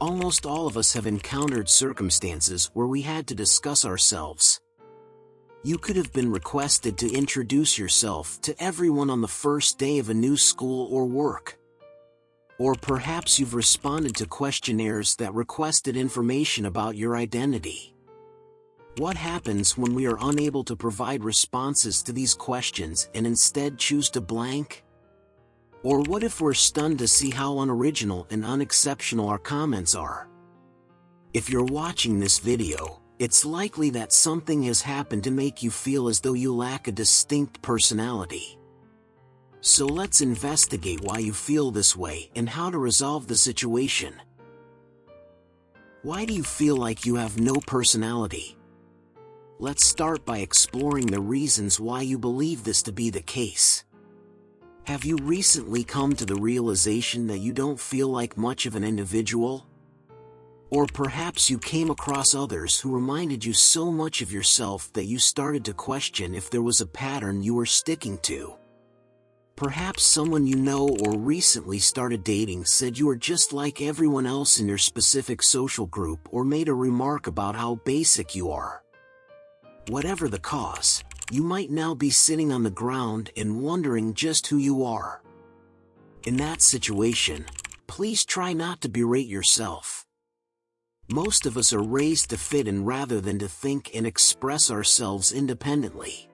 Almost all of us have encountered circumstances where we had to discuss ourselves. You could have been requested to introduce yourself to everyone on the first day of a new school or work. Or perhaps you've responded to questionnaires that requested information about your identity. What happens when we are unable to provide responses to these questions and instead choose to blank? Or what if we're stunned to see how unoriginal and unexceptional our comments are? If you're watching this video, it's likely that something has happened to make you feel as though you lack a distinct personality. So let's investigate why you feel this way and how to resolve the situation. Why do you feel like you have no personality? Let's start by exploring the reasons why you believe this to be the case. Have you recently come to the realization that you don't feel like much of an individual? Or perhaps you came across others who reminded you so much of yourself that you started to question if there was a pattern you were sticking to. Perhaps someone you know or recently started dating said you are just like everyone else in your specific social group or made a remark about how basic you are. Whatever the cause, you might now be sitting on the ground and wondering just who you are. In that situation, please try not to berate yourself. Most of us are raised to fit in rather than to think and express ourselves independently.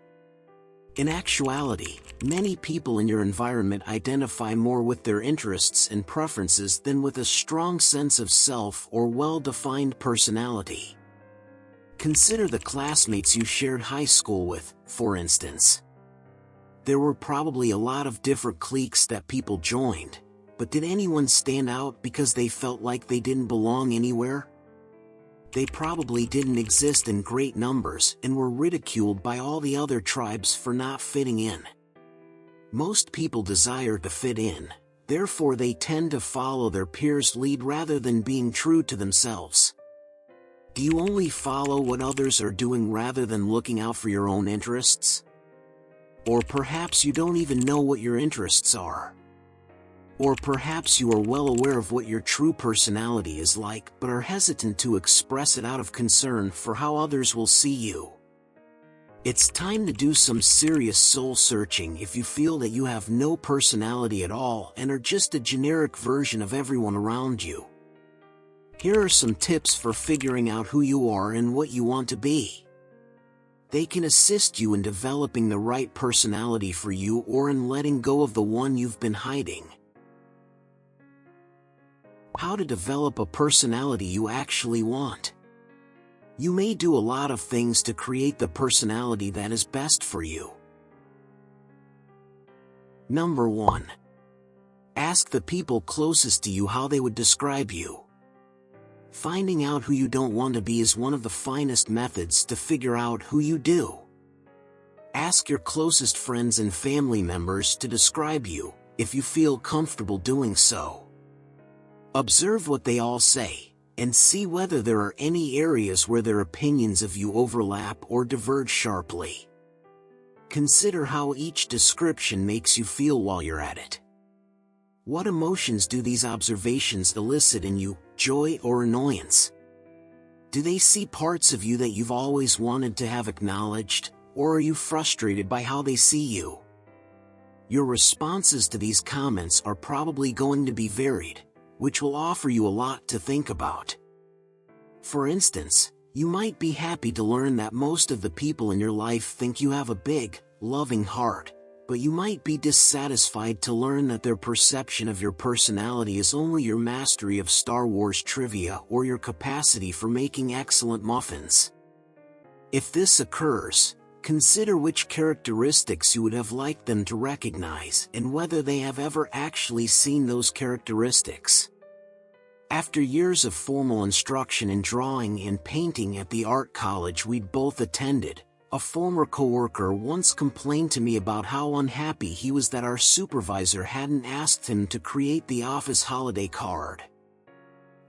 In actuality, many people in your environment identify more with their interests and preferences than with a strong sense of self or well-defined personality. Consider the classmates you shared high school with, for instance. There were probably a lot of different cliques that people joined, but did anyone stand out because they felt like they didn't belong anywhere? They probably didn't exist in great numbers and were ridiculed by all the other tribes for not fitting in. Most people desire to fit in, therefore they tend to follow their peers' lead rather than being true to themselves. Do you only follow what others are doing rather than looking out for your own interests? Or perhaps you don't even know what your interests are. Or perhaps you are well aware of what your true personality is like but are hesitant to express it out of concern for how others will see you. It's time to do some serious soul searching if you feel that you have no personality at all and are just a generic version of everyone around you. Here are some tips for figuring out who you are and what you want to be. They can assist you in developing the right personality for you or in letting go of the one you've been hiding. How to develop a personality you actually want. You may do a lot of things to create the personality that is best for you. Number 1. Ask the people closest to you how they would describe you. Finding out who you don't want to be is one of the finest methods to figure out who you do. Ask your closest friends and family members to describe you, if you feel comfortable doing so. Observe what they all say, and see whether there are any areas where their opinions of you overlap or diverge sharply. Consider how each description makes you feel while you're at it. What emotions do these observations elicit in you, joy or annoyance? Do they see parts of you that you've always wanted to have acknowledged, or are you frustrated by how they see you? Your responses to these comments are probably going to be varied, which will offer you a lot to think about. For instance, you might be happy to learn that most of the people in your life think you have a big, loving heart, but you might be dissatisfied to learn that their perception of your personality is only your mastery of Star Wars trivia or your capacity for making excellent muffins. If this occurs, consider which characteristics you would have liked them to recognize and whether they have ever actually seen those characteristics. After years of formal instruction in drawing and painting at the art college we'd both attended, a former coworker once complained to me about how unhappy he was that our supervisor hadn't asked him to create the office holiday card.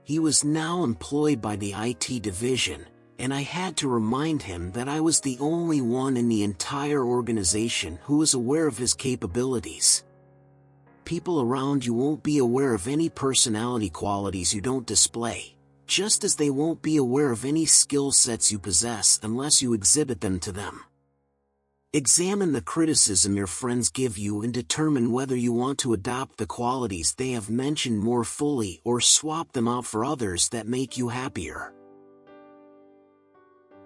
He was now employed by the IT division, and I had to remind him that I was the only one in the entire organization who was aware of his capabilities. People around you won't be aware of any personality qualities you don't display, just as they won't be aware of any skill sets you possess unless you exhibit them to them. Examine the criticism your friends give you and determine whether you want to adopt the qualities they have mentioned more fully or swap them out for others that make you happier.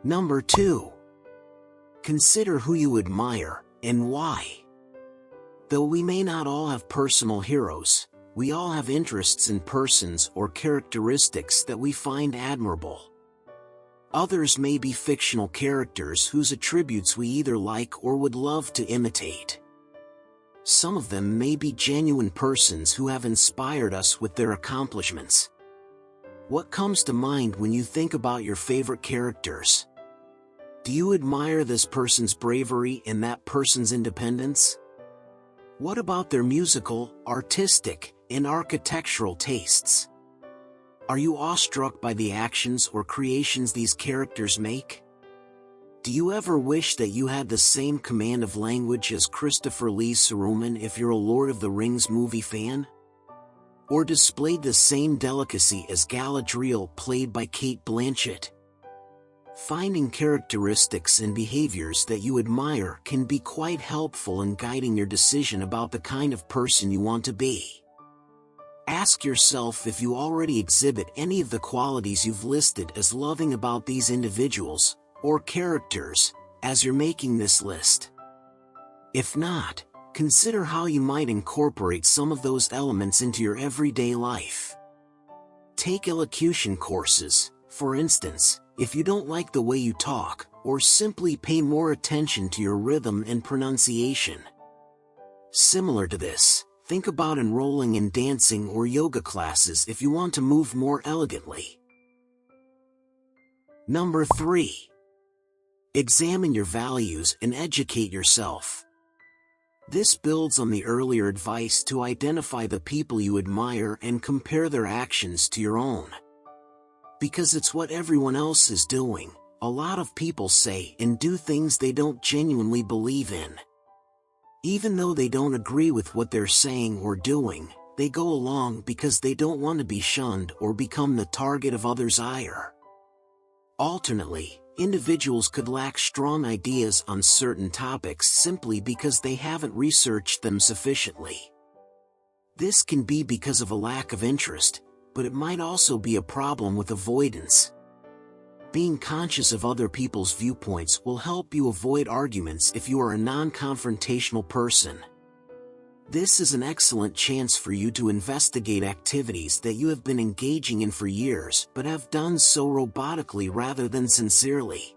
Number 2. Consider who you admire and why. Though we may not all have personal heroes, we all have interests in persons or characteristics that we find admirable. Others may be fictional characters whose attributes we either like or would love to imitate. Some of them may be genuine persons who have inspired us with their accomplishments. What comes to mind when you think about your favorite characters? Do you admire this person's bravery and that person's independence? What about their musical, artistic, and architectural tastes? Are you awestruck by the actions or creations these characters make? Do you ever wish that you had the same command of language as Christopher Lee Saruman if you're a Lord of the Rings movie fan? Or displayed the same delicacy as Galadriel played by Cate Blanchett? Finding characteristics and behaviors that you admire can be quite helpful in guiding your decision about the kind of person you want to be. Ask yourself if you already exhibit any of the qualities you've listed as loving about these individuals or characters as you're making this list. If not, consider how you might incorporate some of those elements into your everyday life. Take elocution courses, for instance, if you don't like the way you talk, or simply pay more attention to your rhythm and pronunciation. Similar to this, think about enrolling in dancing or yoga classes if you want to move more elegantly. Number 3. Examine your values and educate yourself. This builds on the earlier advice to identify the people you admire and compare their actions to your own. Because it's what everyone else is doing, a lot of people say and do things they don't genuinely believe in. Even though they don't agree with what they're saying or doing, they go along because they don't want to be shunned or become the target of others' ire. Alternately, individuals could lack strong ideas on certain topics simply because they haven't researched them sufficiently. This can be because of a lack of interest, but it might also be a problem with avoidance. Being conscious of other people's viewpoints will help you avoid arguments if you are a non-confrontational person. This is an excellent chance for you to investigate activities that you have been engaging in for years but have done so robotically rather than sincerely.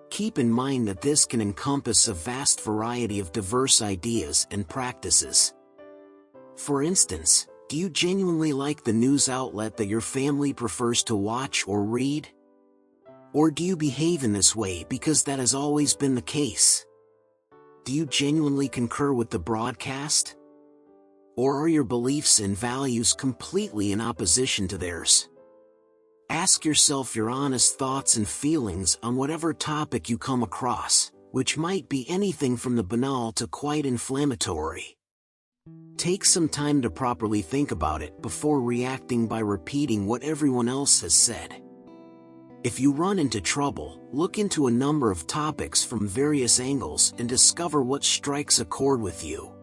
Keep in mind that this can encompass a vast variety of diverse ideas and practices. For instance, do you genuinely like the news outlet that your family prefers to watch or read? Or do you behave in this way because that has always been the case? Do you genuinely concur with the broadcast? Or are your beliefs and values completely in opposition to theirs? Ask yourself your honest thoughts and feelings on whatever topic you come across, which might be anything from the banal to quite inflammatory. Take some time to properly think about it before reacting by repeating what everyone else has said. If you run into trouble, look into a number of topics from various angles and discover what strikes a chord with you.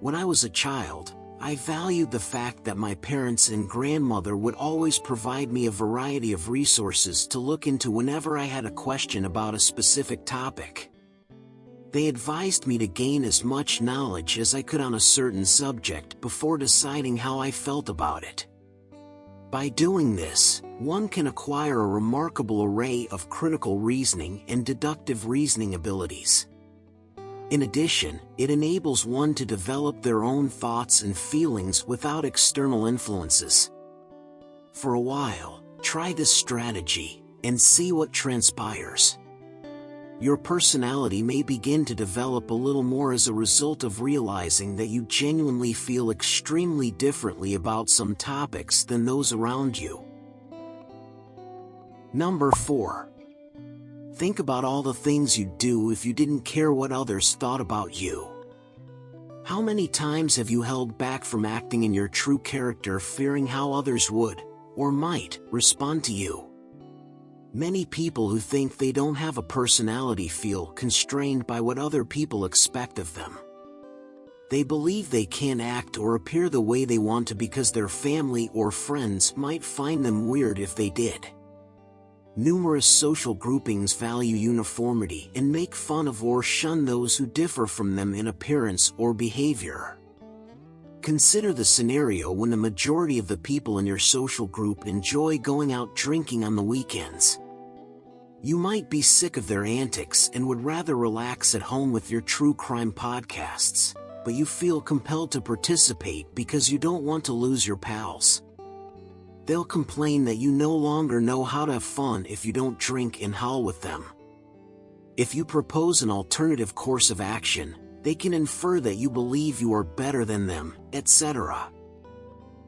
When I was a child, I valued the fact that my parents and grandmother would always provide me a variety of resources to look into whenever I had a question about a specific topic. They advised me to gain as much knowledge as I could on a certain subject before deciding how I felt about it. By doing this, one can acquire a remarkable array of critical reasoning and deductive reasoning abilities. In addition, it enables one to develop their own thoughts and feelings without external influences. For a while, try this strategy and see what transpires. Your personality may begin to develop a little more as a result of realizing that you genuinely feel extremely differently about some topics than those around you. Number 4. Think about all the things you'd do if you didn't care what others thought about you. How many times have you held back from acting in your true character, fearing how others would, or might, respond to you? Many people who think they don't have a personality feel constrained by what other people expect of them. They believe they can't act or appear the way they want to because their family or friends might find them weird if they did. Numerous social groupings value uniformity and make fun of or shun those who differ from them in appearance or behavior. Consider the scenario when the majority of the people in your social group enjoy going out drinking on the weekends. You might be sick of their antics and would rather relax at home with your true crime podcasts, but you feel compelled to participate because you don't want to lose your pals. They'll complain that you no longer know how to have fun if you don't drink and howl with them. If you propose an alternative course of action, they can infer that you believe you are better than them, etc.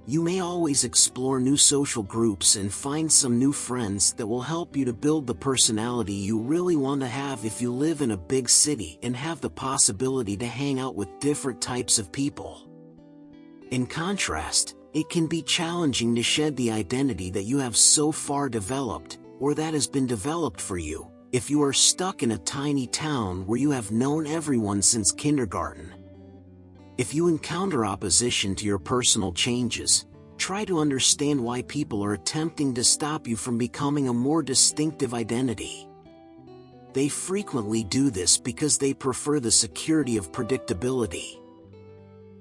You may always explore new social groups and find some new friends that will help you to build the personality you really want to have if you live in a big city and have the possibility to hang out with different types of people. In contrast, it can be challenging to shed the identity that you have so far developed, or that has been developed for you, if you are stuck in a tiny town where you have known everyone since kindergarten. If you encounter opposition to your personal changes, try to understand why people are attempting to stop you from becoming a more distinctive identity. They frequently do this because they prefer the security of predictability.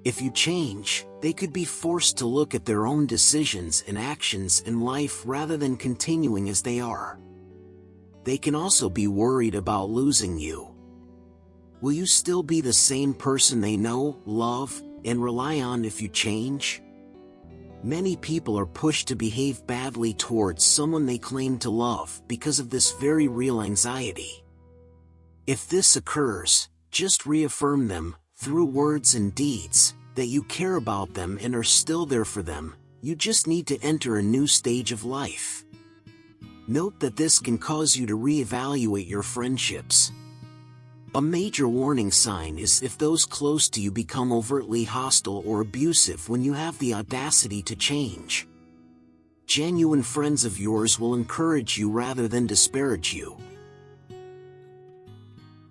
If you change, they could be forced to look at their own decisions and actions in life rather than continuing as they are. They can also be worried about losing you. Will you still be the same person they know, love, and rely on if you change? Many people are pushed to behave badly towards someone they claim to love because of this very real anxiety. If this occurs, just reaffirm them, through words and deeds, that you care about them and are still there for them. You just need to enter a new stage of life. Note that this can cause you to reevaluate your friendships. A major warning sign is if those close to you become overtly hostile or abusive when you have the audacity to change. Genuine friends of yours will encourage you rather than disparage you.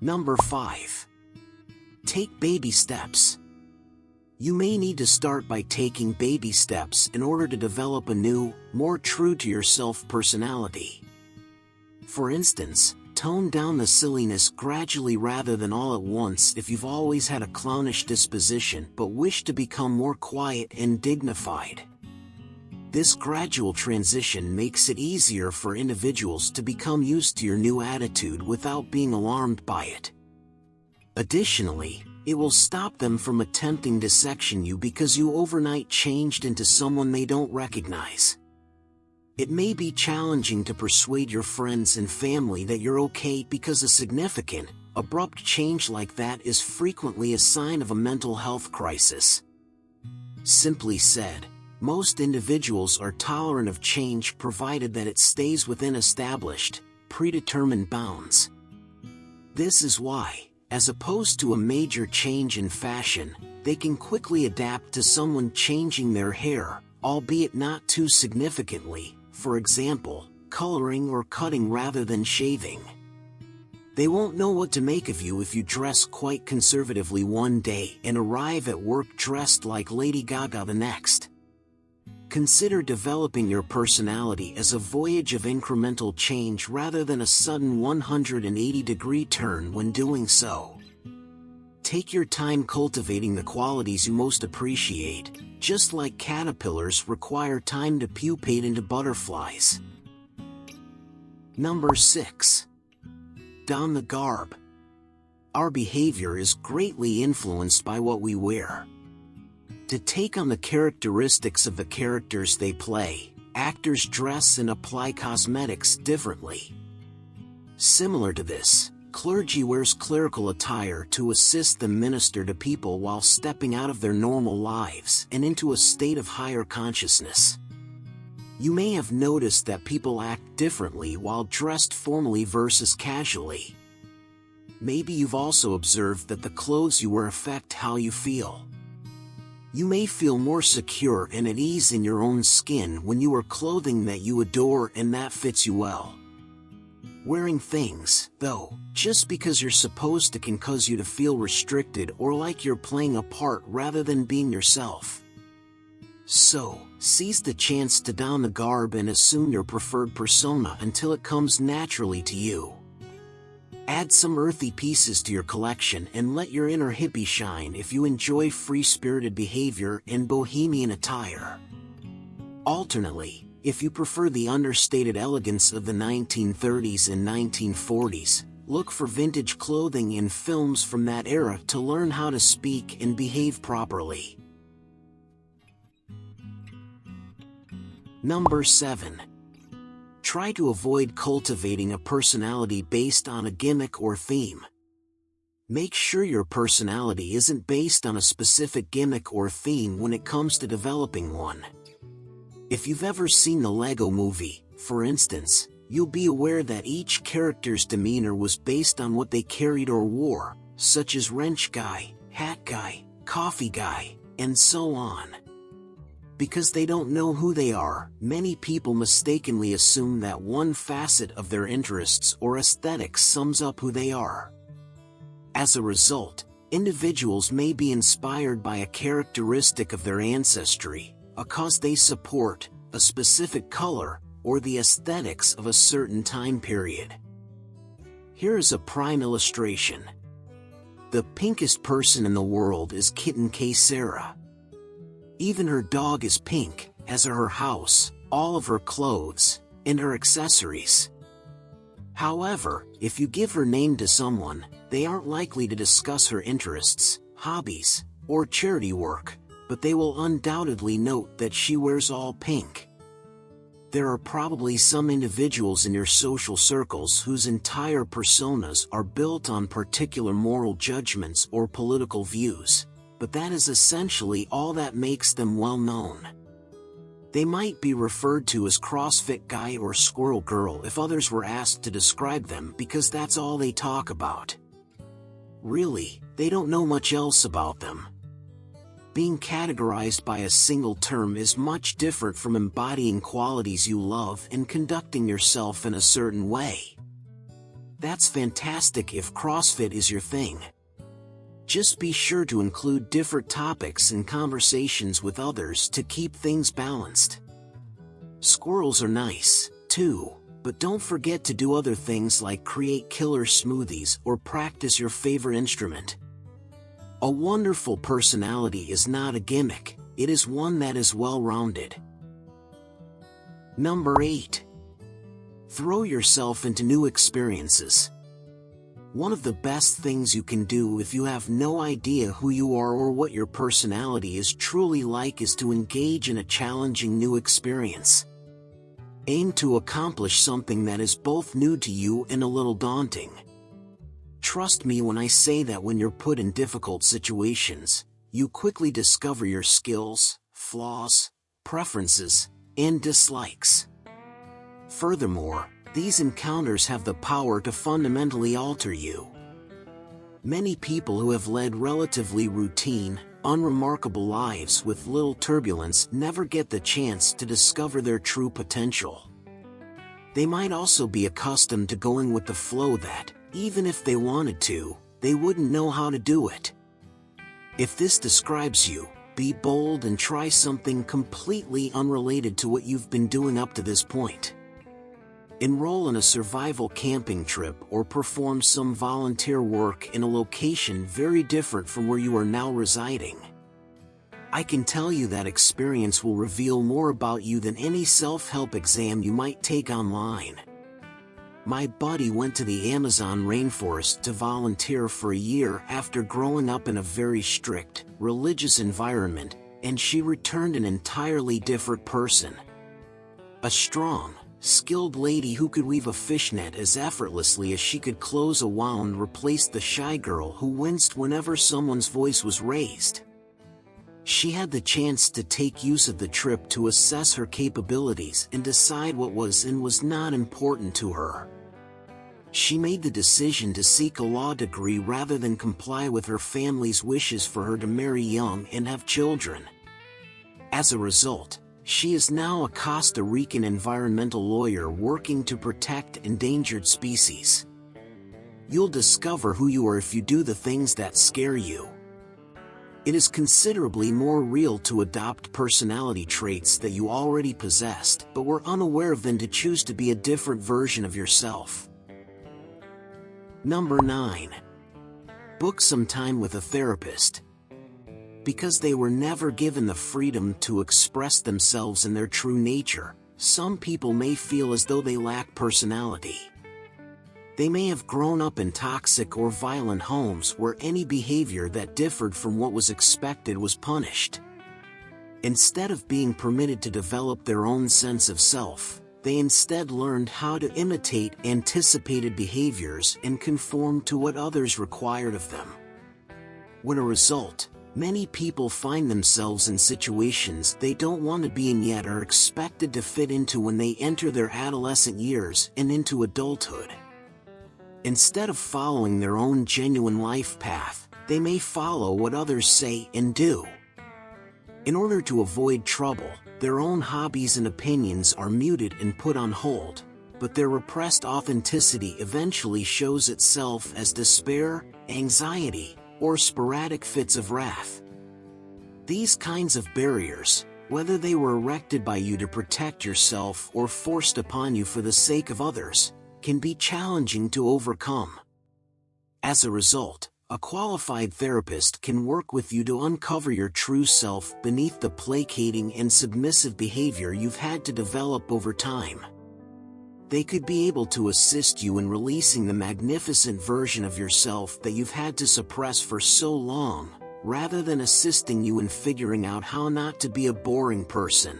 Number 5. Take baby steps. You may need to start by taking baby steps in order to develop a new, more true to yourself personality. For instance, tone down the silliness gradually rather than all at once if you've always had a clownish disposition but wish to become more quiet and dignified. This gradual transition makes it easier for individuals to become used to your new attitude without being alarmed by it. Additionally, it will stop them from attempting to section you because you overnight changed into someone they don't recognize. It may be challenging to persuade your friends and family that you're okay because a significant, abrupt change like that is frequently a sign of a mental health crisis. Simply said, most individuals are tolerant of change provided that it stays within established, predetermined bounds. This is why, as opposed to a major change in fashion, they can quickly adapt to someone changing their hair, albeit not too significantly, for example, coloring or cutting rather than shaving. They won't know what to make of you if you dress quite conservatively one day and arrive at work dressed like Lady Gaga the next. Consider developing your personality as a voyage of incremental change rather than a sudden 180-degree turn when doing so. Take your time cultivating the qualities you most appreciate, just like caterpillars require time to pupate into butterflies. Number 6. Don the garb. Our behavior is greatly influenced by what we wear. To take on the characteristics of the characters they play, actors dress and apply cosmetics differently. Similar to this, clergy wears clerical attire to assist them minister to people while stepping out of their normal lives and into a state of higher consciousness. You may have noticed that people act differently while dressed formally versus casually. maybe you've also observed that the clothes you wear affect how you feel. You may feel more secure and at ease in your own skin when you wear clothing that you adore and that fits you well. Wearing things, though, just because you're supposed to can cause you to feel restricted or like you're playing a part rather than being yourself. So, seize the chance to don the garb and assume your preferred persona until it comes naturally to you. Add some earthy pieces to your collection and let your inner hippie shine if you enjoy free-spirited behavior and bohemian attire. Alternately, if you prefer the understated elegance of the 1930s and 1940s, look for vintage clothing in films from that era to learn how to speak and behave properly. Number 7. Try to avoid cultivating a personality based on a gimmick or theme. Make sure your personality isn't based on a specific gimmick or theme when it comes to developing one. If you've ever seen the Lego Movie, for instance, you'll be aware that each character's demeanor was based on what they carried or wore, such as wrench guy, hat guy, coffee guy, and so on. Because they don't know who they are, many people mistakenly assume that one facet of their interests or aesthetics sums up who they are. As a result, individuals may be inspired by a characteristic of their ancestry, a cause they support, a specific color, or the aesthetics of a certain time period. Here is a prime illustration. The pinkest person in the world is Kitten K. Sarah. Even her dog is pink, as are her house, all of her clothes, and her accessories. However, if you give her name to someone, they aren't likely to discuss her interests, hobbies, or charity work, but they will undoubtedly note that she wears all pink. There are probably some individuals in your social circles whose entire personas are built on particular moral judgments or political views, but that is essentially all that makes them well known. They might be referred to as CrossFit guy or squirrel girl if others were asked to describe them because that's all they talk about. Really, they don't know much else about them. Being categorized by a single term is much different from embodying qualities you love and conducting yourself in a certain way. That's fantastic if CrossFit is your thing. Just be sure to include different topics in conversations with others to keep things balanced. Squirrels are nice, too, but don't forget to do other things like create killer smoothies or practice your favorite instrument. A wonderful personality is not a gimmick, it is one that is well-rounded. Number 8. Throw yourself into new experiences. One of the best things you can do if you have no idea who you are or what your personality is truly like is to engage in a challenging new experience. Aim to accomplish something that is both new to you and a little daunting. Trust me when I say that when you're put in difficult situations, you quickly discover your skills, flaws, preferences, and dislikes. Furthermore, these encounters have the power to fundamentally alter you. Many people who have led relatively routine, unremarkable lives with little turbulence never get the chance to discover their true potential. They might also be accustomed to going with the flow that, even if they wanted to, they wouldn't know how to do it. If this describes you, be bold and try something completely unrelated to what you've been doing up to this point. Enroll in a survival camping trip or perform some volunteer work in a location very different from where you are now residing. I can tell you that experience will reveal more about you than any self-help exam you might take online. My buddy went to the Amazon rainforest to volunteer for a year after growing up in a very strict, religious environment, and she returned an entirely different person. A strong, skilled lady who could weave a fishnet as effortlessly as she could close a wound replaced the shy girl who winced whenever someone's voice was raised. She had the chance to take use of the trip to assess her capabilities and decide what was and was not important to her. She made the decision to seek a law degree rather than comply with her family's wishes for her to marry young and have children. As a result, she is now a Costa Rican environmental lawyer working to protect endangered species. You'll discover who you are if you do the things that scare you. It is considerably more real to adopt personality traits that you already possessed but were unaware of than to choose to be a different version of yourself. Number 9. Book some time with a therapist. Because they were never given the freedom to express themselves in their true nature, some people may feel as though they lack personality. They may have grown up in toxic or violent homes where any behavior that differed from what was expected was punished. Instead of being permitted to develop their own sense of self, they instead learned how to imitate anticipated behaviors and conform to what others required of them. As a result, many people find themselves in situations they don't want to be in yet are expected to fit into when they enter their adolescent years and into adulthood. Instead of following their own genuine life path, they may follow what others say and do. In order to avoid trouble, their own hobbies and opinions are muted and put on hold, but their repressed authenticity eventually shows itself as despair, anxiety, or sporadic fits of wrath. These kinds of barriers, whether they were erected by you to protect yourself or forced upon you for the sake of others, can be challenging to overcome. As a result, a qualified therapist can work with you to uncover your true self beneath the placating and submissive behavior you've had to develop over time. They could be able to assist you in releasing the magnificent version of yourself that you've had to suppress for so long, rather than assisting you in figuring out how not to be a boring person.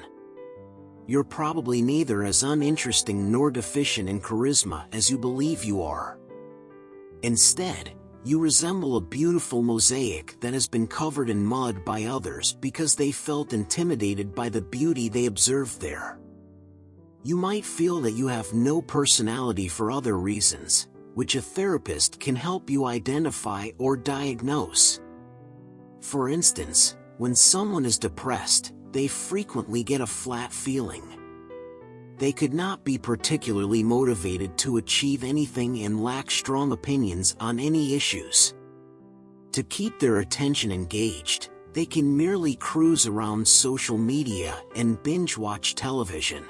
You're probably neither as uninteresting nor deficient in charisma as you believe you are. Instead, you resemble a beautiful mosaic that has been covered in mud by others because they felt intimidated by the beauty they observed there. You might feel that you have no personality for other reasons, which a therapist can help you identify or diagnose. For instance, when someone is depressed, they frequently get a flat feeling. They could not be particularly motivated to achieve anything and lack strong opinions on any issues. To keep their attention engaged, they can merely cruise around social media and binge-watch television.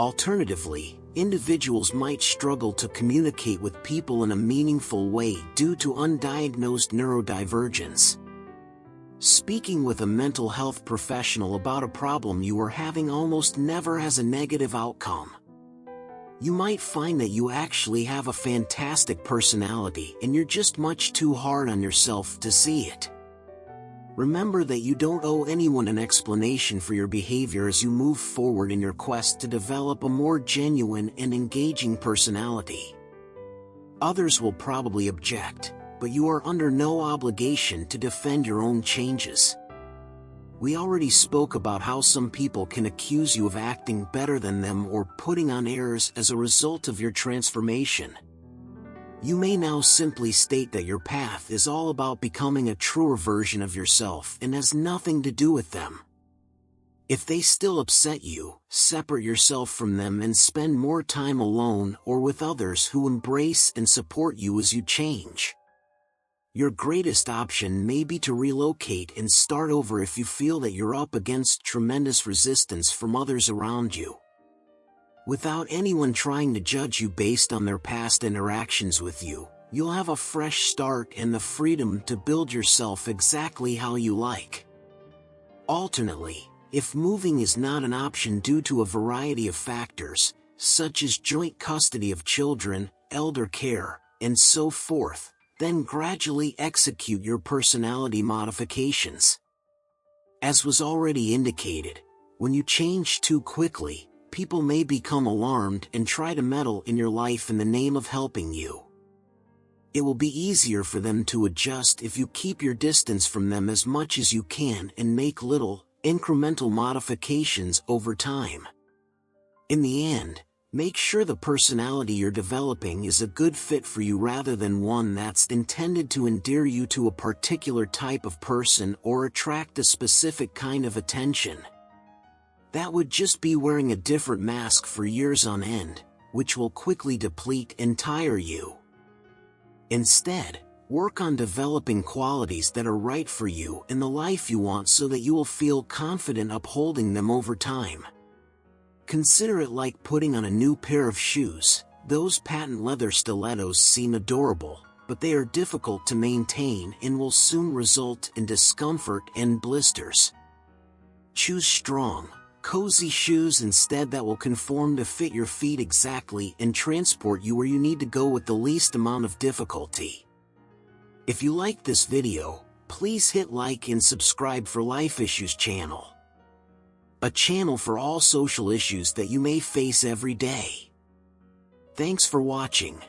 Alternatively, individuals might struggle to communicate with people in a meaningful way due to undiagnosed neurodivergence. Speaking with a mental health professional about a problem you are having almost never has a negative outcome. You might find that you actually have a fantastic personality and you're just much too hard on yourself to see it. Remember that you don't owe anyone an explanation for your behavior as you move forward in your quest to develop a more genuine and engaging personality. Others will probably object, but you are under no obligation to defend your own changes. We already spoke about how some people can accuse you of acting better than them or putting on airs as a result of your transformation. You may now simply state that your path is all about becoming a truer version of yourself and has nothing to do with them. If they still upset you, separate yourself from them and spend more time alone or with others who embrace and support you as you change. Your greatest option may be to relocate and start over if you feel that you're up against tremendous resistance from others around you. Without anyone trying to judge you based on their past interactions with you, you'll have a fresh start and the freedom to build yourself exactly how you like. Alternately, if moving is not an option due to a variety of factors, such as joint custody of children, elder care, and so forth, then gradually execute your personality modifications. As was already indicated, when you change too quickly, people may become alarmed and try to meddle in your life in the name of helping you. It will be easier for them to adjust if you keep your distance from them as much as you can and make little, incremental modifications over time. In the end, Make sure the personality you're developing is a good fit for you rather than one that's intended to endear you to a particular type of person or attract a specific kind of attention. That would just be wearing a different mask for years on end, which will quickly deplete and tire you. Instead, work on developing qualities that are right for you and the life you want so that you will feel confident upholding them over time. Consider it like putting on a new pair of shoes. Those patent leather stilettos seem adorable, but they are difficult to maintain and will soon result in discomfort and blisters. Choose strong, cozy shoes instead that will conform to fit your feet exactly and transport you where you need to go with the least amount of difficulty. If you liked this video, please hit like and subscribe for Life Issues channel. A channel for all social issues that you may face every day. Thanks for watching.